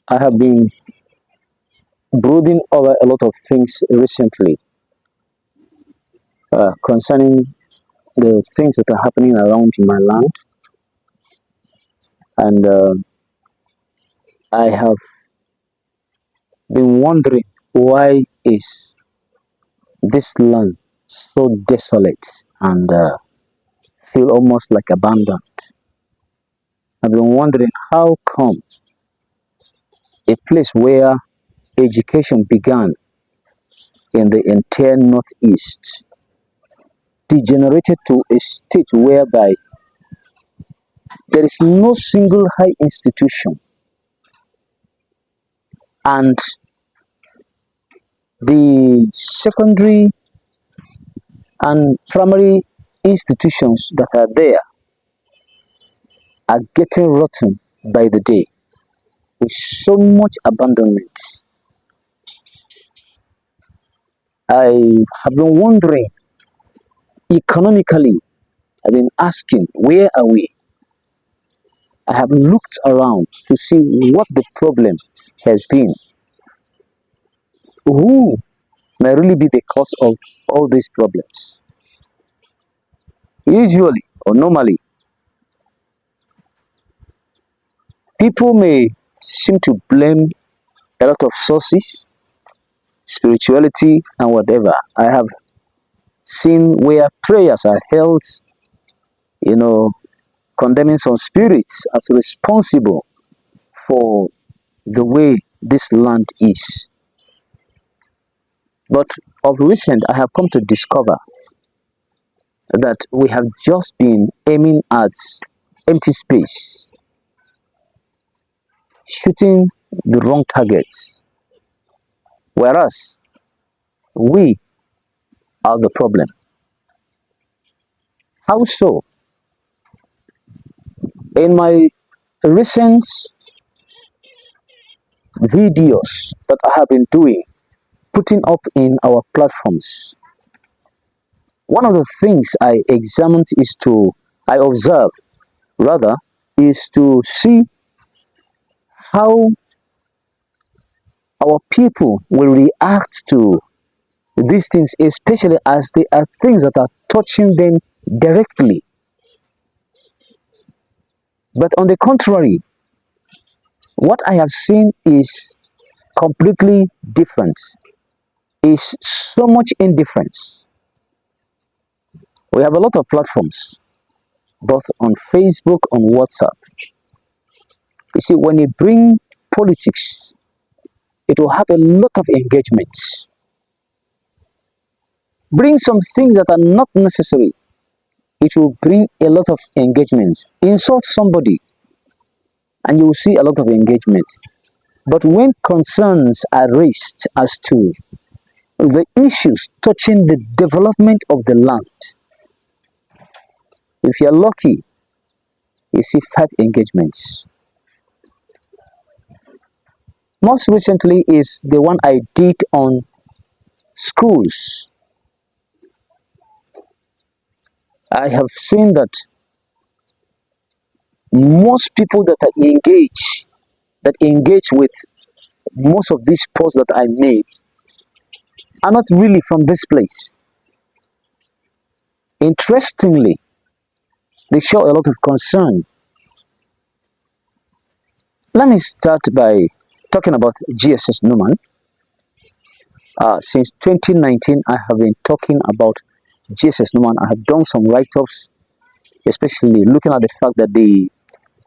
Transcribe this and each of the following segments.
I have been brooding over a lot of things recently concerning the things that are happening around in my land, and I have been wondering why is this land so desolate and feel almost like abandoned. I've been wondering how come a place where education began in the entire northeast degenerated to a state whereby there is no single high institution, and the secondary and primary institutions that are there are getting rotten by the day with so much abandonment. I have been wondering economically, I've been asking, where are we? I have looked around to see what the problem has been. Who may really be the cause of all these problems? Usually or normally, people may seem to blame a lot of sources, spirituality, and whatever. I have seen where prayers are held, you know, condemning some spirits as responsible for the way this land is. But of recent, I have come to discover that we have just been aiming at empty space, shooting the wrong targets, whereas we are the problem. How so? In my recent videos that I have been doing, putting up in our platforms, one of the things I examined is to, I observe rather, is to see how our people will react to these things, especially as they are things that are touching them directly. But on the contrary, what I have seen is completely different, is so much indifference. We have a lot of platforms, both on Facebook, on WhatsApp. You see, when you bring politics, it will have a lot of engagements. Bring some things that are not necessary, it will bring a lot of engagement. Insult somebody, and you will see a lot of engagement. But when concerns are raised as to the issues touching the development of the land, if you're lucky, you see 5 engagements. Most recently is the one I did on schools. I have seen that most people that engage with most of these posts that I made are not really from this place. Interestingly, they show a lot of concern. Let me start by talking about GSS Numan. Since 2019, I have been talking about GSS Numan. I have done some write-ups, especially looking at the fact that the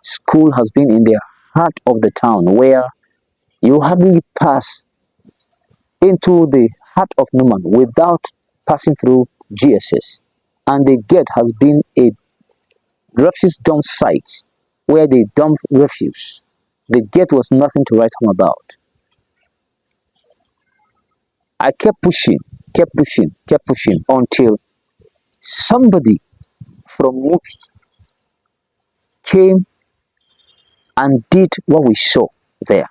school has been in the heart of the town, where you hardly pass into the heart of Numan without passing through GSS. And the gate has been a refuse dump site where they dump refuse. The gate was nothing to write home about. I kept pushing, kept pushing until somebody from Muki came and did what we saw there.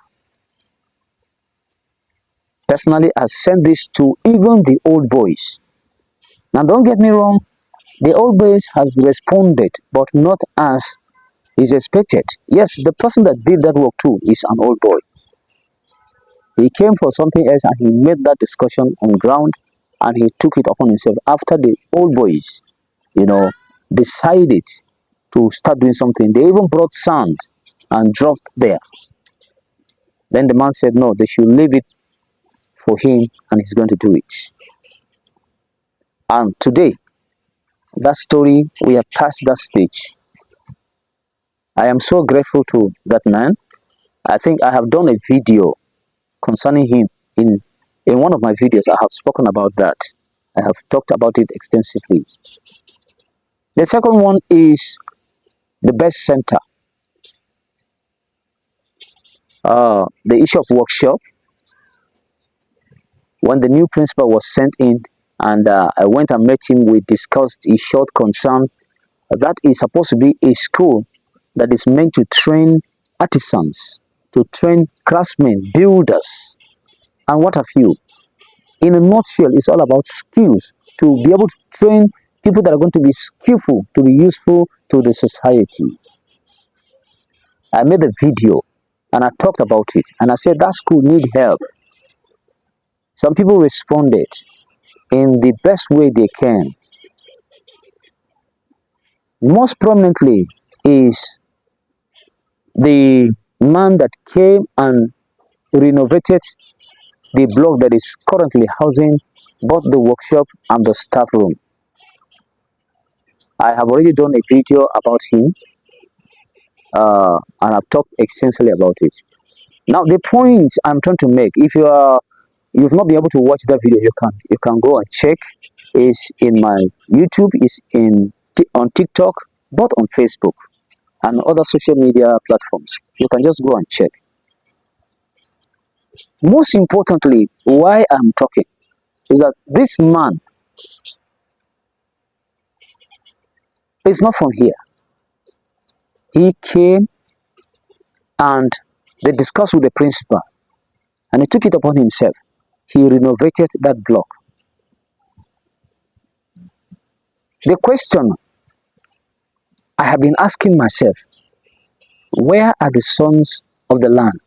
Personally, I sent this to even the old boys. Now, don't get me wrong, the old boys has responded, but not as is expected. Yes, the person that did that work too is an old boy. He came for something else and he made that discussion on ground and he took it upon himself after the old boys, you know, decided to start doing something. They even brought sand and dropped there. Then the man said, no, they should leave it for him and he's going to do it. And today, that story, we have passed that stage. I am so grateful to that man. I think I have done a video concerning him in one of my videos. I have spoken about that. I have talked about it extensively. The second one is the best center. The issue of workshop. When the new principal was sent in and I went and met him, we discussed a short concern. That is supposed to be a school that is meant to train artisans, to train craftsmen, builders, and what have you. In a nutshell, it's all about skills, to be able to train people that are going to be skillful, to be useful to the society. I made a video and I talked about it and I said that school need help. Some people responded in the best way they can. Most prominently is the man that came and renovated the block that is currently housing both the workshop and the staff room. I have already done a video about him and I've talked extensively about it. Now the point I'm trying to make, if you've not been able to watch that video, you can go and check. Is in my YouTube, is on TikTok, both on Facebook and other social media platforms. You can just go and check. Most importantly, why I'm talking is that this man is not from here. He came and they discussed with the principal and he took it upon himself. He renovated that block. The question I have been asking myself, where are the sons of the land?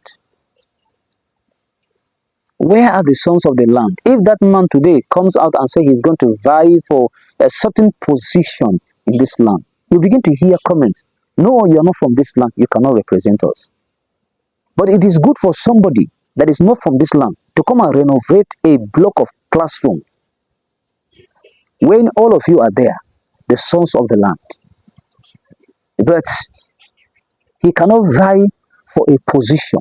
Where are the sons of the land? If that man today comes out and says he's going to vie for a certain position in this land, you begin to hear comments. No, you're not from this land. You cannot represent us. But it is good for somebody that is not from this land to come and renovate a block of classroom when all of you are there, the sons of the land. But he cannot vie for a position.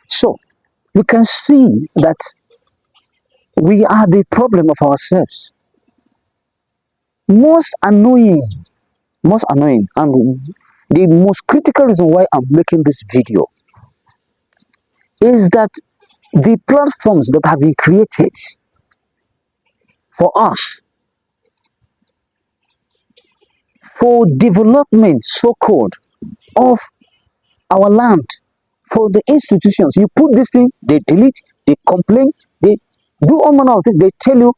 So, you can see that we are the problem of ourselves. Most annoying, and the most critical reason why I'm making this video is that the platforms that have been created for us, for development, so-called, of our land, for the institutions, you put this thing, they delete, they complain, they do all manner of things, they tell you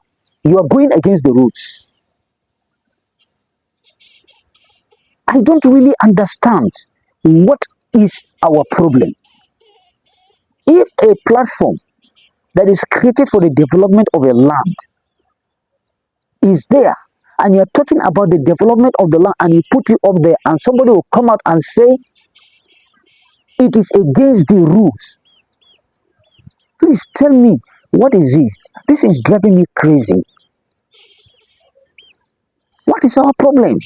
you are going against the rules. I don't really understand what is our problem. If a platform that is created for the development of a land is there, and you're talking about the development of the land and you put it up there and somebody will come out and say it is against the rules, please tell me, what is this? This is driving me crazy. What is our problem?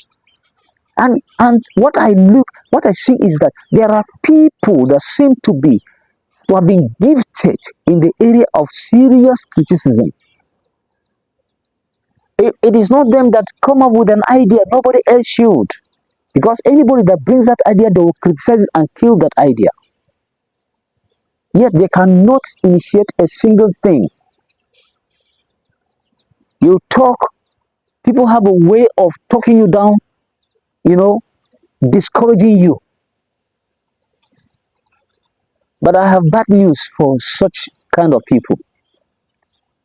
And what I see is that there are people that seem to have been gifted in the area of serious criticism. It is not them that come up with an idea, nobody else should. Because anybody that brings that idea, they will criticize it and kill that idea. Yet they cannot initiate a single thing. You talk, people have a way of talking you down, discouraging you. But I have bad news for such kind of people.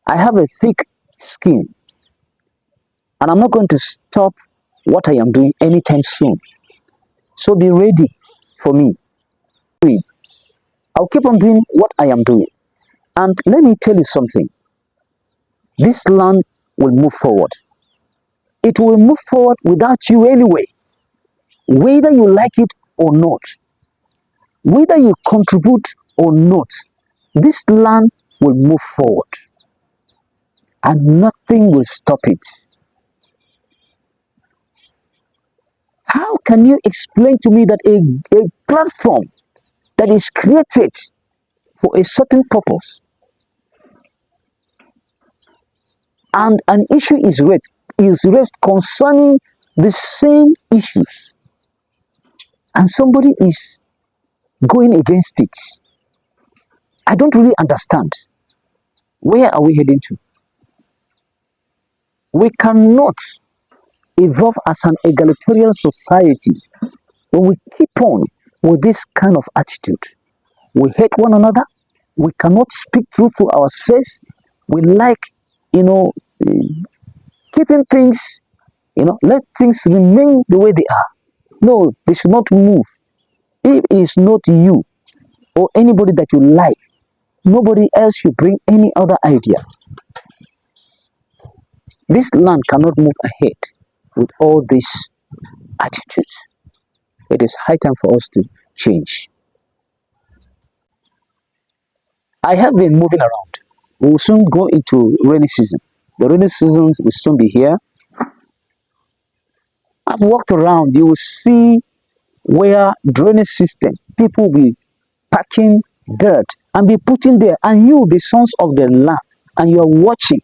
I have a thick skin, and I'm not going to stop what I am doing anytime soon. So be ready for me. I'll keep on doing what I am doing. And let me tell you something. This land will move forward. It will move forward without you anyway. Whether you like it or not, whether you contribute or not, this land will move forward and nothing will stop it. How can you explain to me that a platform that is created for a certain purpose and an issue is raised concerning the same issues and somebody is going against it? I don't really understand. Where are we heading to? We cannot evolve as an egalitarian society when we keep on with this kind of attitude. We hate one another. We cannot speak truth to ourselves. We like, you know, keeping things, let things remain the way they are. No, they should not move. If it is not you or anybody that you like, nobody else should bring any other idea. This land cannot move ahead with all these attitudes. It is high time for us to change. I have been moving around. We will soon go into rainy season. The rainy season will soon be here. I've walked around. You will see where drainage system, people will be packing dirt and be putting there, and you, the sons of the land, and you are watching,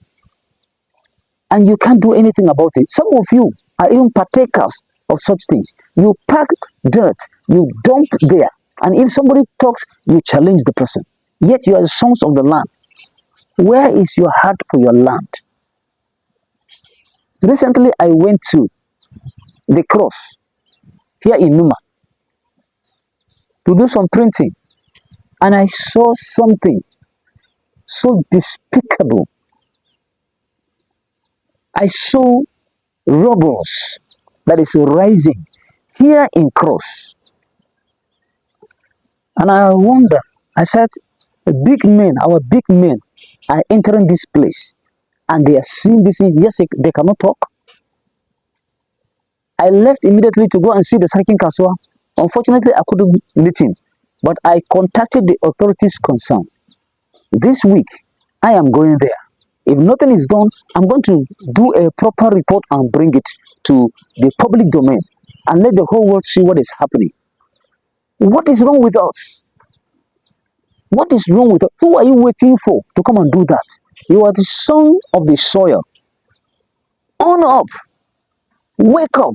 and you can't do anything about it. Some of you are even partakers of such things. You pack dirt, you dump there, and if somebody talks, you challenge the person. Yet you are the sons of the land. Where is your heart for your land? Recently, I went to the cross here in Numa to do some printing, and I saw something so despicable. I saw robbers that is rising here in cross, and I wonder. I said, our big men are entering this place, and they are seeing this. Yes, they cannot talk. I left immediately to go and see the Sarkin Kaswa. Unfortunately, I couldn't meet him, but I contacted the authorities concerned. This week, I am going there. If nothing is done, I'm going to do a proper report and bring it to the public domain and let the whole world see what is happening. What is wrong with us? What is wrong with us? Who are you waiting for to come and do that? You are the son of the soil. On up. Wake up.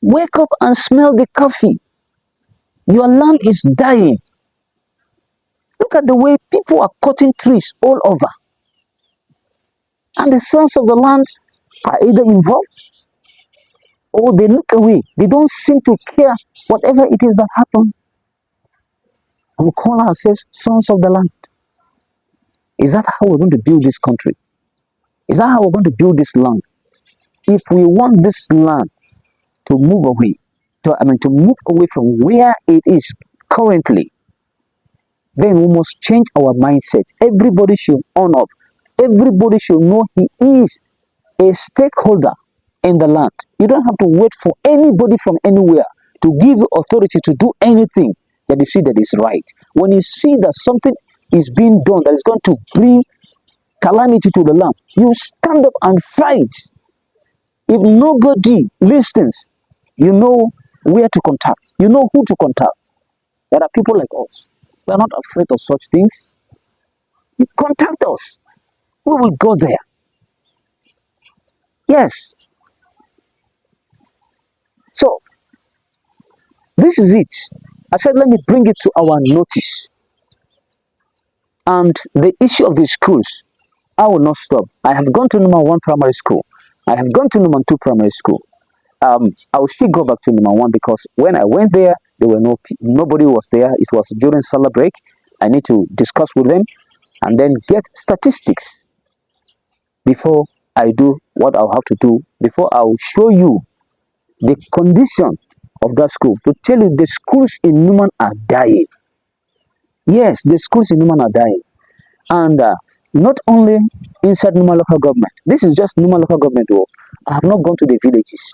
Wake up and smell the coffee. Your land is dying. Look at the way people are cutting trees all over. And the sons of the land are either involved or they look away. They don't seem to care whatever it is that happened. And we call ourselves sons of the land. Is that how we're going to build this country? Is that how we're going to build this land? If we want this land to move away, to move away from where it is currently, then we must change our mindset. Everybody should own up. Everybody should know he is a stakeholder in the land. You don't have to wait for anybody from anywhere to give you authority to do anything that you see that is right. When you see that something is being done that is going to bring calamity to the land, you stand up and fight. If nobody listens, you know where to contact. You know who to contact. There are people like us. We are not afraid of such things. You contact us. We will go there. Yes. So, this is it. I said, let me bring it to our notice. And the issue of the schools, I will not stop. I have gone to number 1 primary school. I have gone to number 2 primary school. I will still go back to number 1 because when I went there, there were nobody was there. It was during summer break. I need to discuss with them and then get statistics before I do what I'll have to do. Before I'll show you the condition of that school. To tell you the schools in Newman are dying. Yes, the schools in Numan are dying. And not only inside Numa local government. This is just Numa local government. Oh. I have not gone to the villages.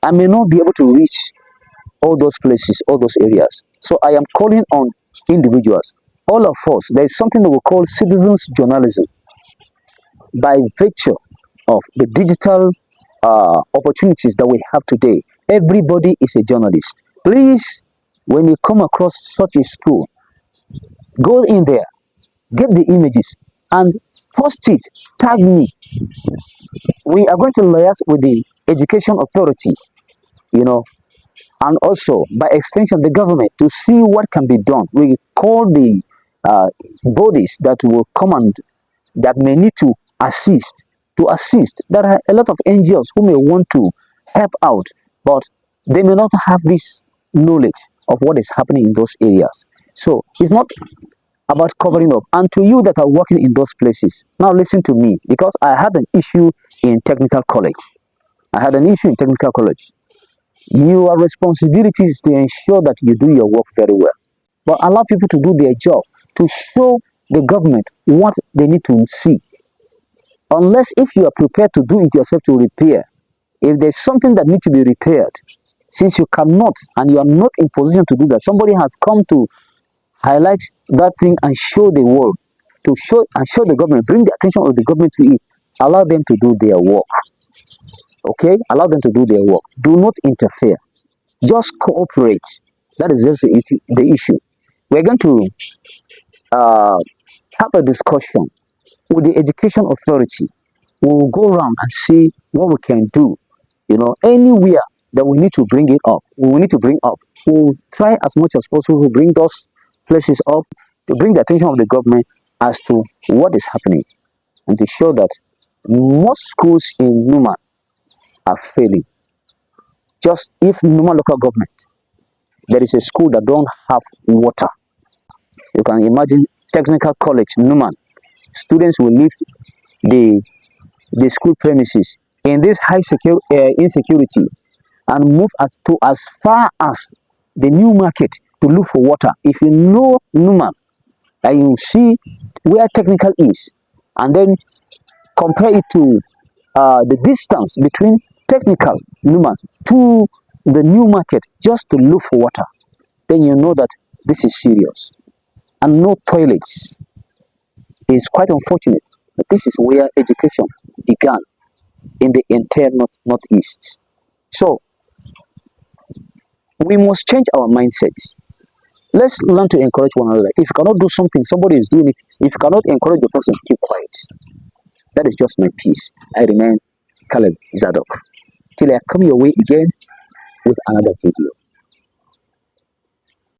I may not be able to reach all those places, all those areas. So I am calling on individuals, all of us. There is something that we call citizens journalism. By virtue of the digital opportunities that we have today, everybody is a journalist. Please, when you come across such a school, go in there, get the images, and post it. Tag me. We are going to liaise with the education authority, you know, and also by extension the government to see what can be done. We call the bodies that will come and that may need to assist. To assist, there are a lot of NGOs who may want to help out, but they may not have this knowledge of what is happening in those areas. So it's not about covering up. And to you that are working in those places, now listen to me, because I had an issue in technical college. I had an issue in technical college. Your responsibility is to ensure that you do your work very well. But allow people to do their job, to show the government what they need to see. Unless if you are prepared to do it yourself to repair, if there's something that needs to be repaired, since you cannot and you are not in position to do that, somebody has come to highlight that thing and show the world, to show and show the government, bring the attention of the government to it, allow them to do their work. Okay, allow them to do their work. Do not interfere. Just cooperate. That is just the issue. We're going to uh, have a discussion with the education authority. We will go around and see what we can do. Anywhere that we need to bring it up, we will need to bring up. We'll try as much as possible to bring those places up, to bring the attention of the government as to what is happening, and to show that most schools in Numa are failing. Just if Numa local government, there is a school that don't have water. You can imagine technical college, Numan. Students will leave the the school premises in this insecurity and move as far as the new market to look for water. If you know Numan and you see where technical is, and then compare it to the distance between technical Numan to the new market just to look for water, then you know that this is serious. And no toilets. It's quite unfortunate, but this is where education began in the entire northeast. So we must change our mindsets. Let's learn to encourage one another. If you cannot do something, somebody is doing it. If you cannot encourage the person, keep quiet. That is just my piece. I remain Caleb Zadok. Till I come your way again with another video.